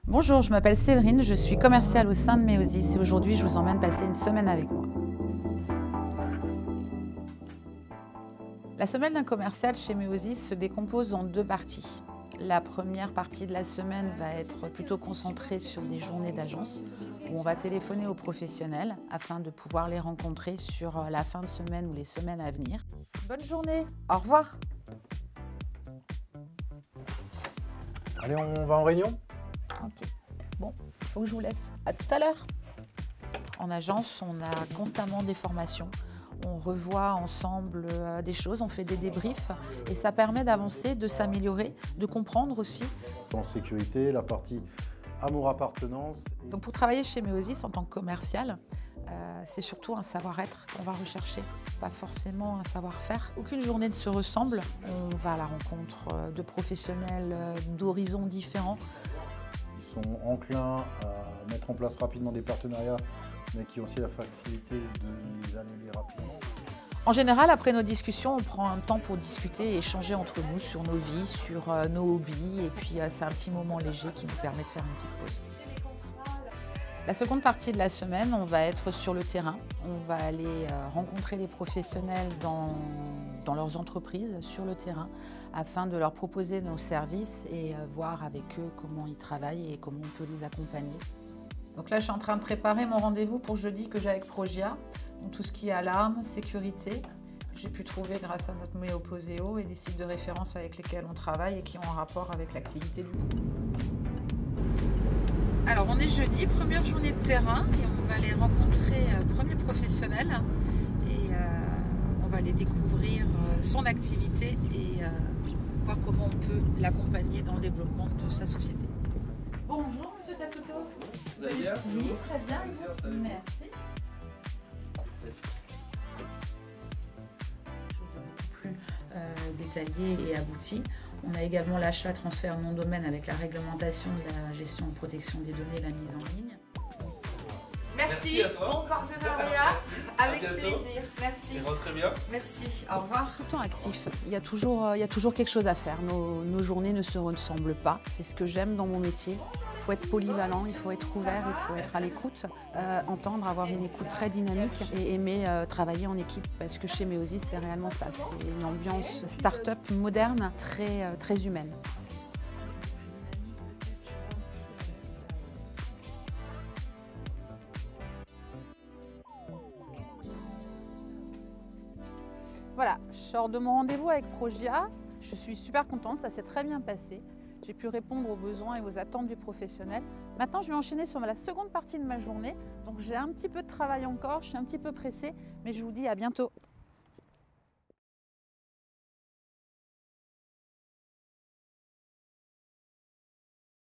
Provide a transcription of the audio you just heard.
Bonjour, je m'appelle Séverine, je suis commerciale au sein de Meosis et aujourd'hui je vous emmène passer une semaine avec moi. La semaine d'un commercial chez Meosis se décompose en deux parties. La première partie de la semaine va être plutôt concentrée sur des journées d'agence où on va téléphoner aux professionnels afin de pouvoir les rencontrer sur la fin de semaine ou les semaines à venir. Bonne journée, au revoir. Allez, on va en réunion? Ok. Bon, il faut que je vous laisse. À tout à l'heure. En agence, on a constamment des formations. On revoit ensemble des choses, on fait des débriefs et ça permet d'avancer, de s'améliorer, de comprendre aussi. En sécurité, la partie amour-appartenance. Donc pour travailler chez Meosis en tant que commercial, c'est surtout un savoir-être qu'on va rechercher, pas forcément un savoir-faire. Aucune journée ne se ressemble. On va à la rencontre de professionnels d'horizons différents. Ils sont enclins à mettre en place rapidement des partenariats, mais qui ont aussi la facilité de les annuler rapidement. En général, après nos discussions, on prend un temps pour discuter et échanger entre nous sur nos vies, sur nos hobbies, et puis c'est un petit moment léger qui nous permet de faire une petite pause. La seconde partie de la semaine, on va être sur le terrain. On va aller rencontrer les professionnels dans leurs entreprises, sur le terrain, afin de leur proposer nos services et voir avec eux comment ils travaillent et comment on peut les accompagner. Donc là, je suis en train de préparer mon rendez-vous pour jeudi que j'ai avec Progia. Donc tout ce qui est alarme, sécurité, j'ai pu trouver grâce à notre Meoposeo et des sites de référence avec lesquels on travaille et qui ont un rapport avec l'activité du groupe. Alors on est jeudi, première journée de terrain et on va aller rencontrer premier professionnel et on va aller découvrir son activité et voir comment on peut l'accompagner dans le développement de sa société. Bonjour Monsieur Tassoto. Vous allez bien? Oui, très bien. Merci. Plus détaillé et abouti. On a également l'achat transfert nom domaine avec la réglementation de la gestion de protection des données et la mise en ligne. Merci à toi. Bon partenariat, avec bientôt. plaisir. Merci. Et rentrez bien. Merci, au revoir. Tout le temps actif, il y a toujours quelque chose à faire. Nos journées ne se ressemblent pas. C'est ce que j'aime dans mon métier. Il faut être polyvalent, il faut être ouvert, il faut être à l'écoute, entendre, avoir une écoute très dynamique et aimer travailler en équipe. Parce que chez Meosis, c'est réellement ça. C'est une ambiance start-up moderne, très humaine. Voilà, je sors de mon rendez-vous avec Progia. Je suis super contente, ça s'est très bien passé. J'ai pu répondre aux besoins et aux attentes du professionnel. Maintenant, je vais enchaîner sur la seconde partie de ma journée. Donc, j'ai un petit peu de travail encore, je suis un petit peu pressée, mais je vous dis à bientôt.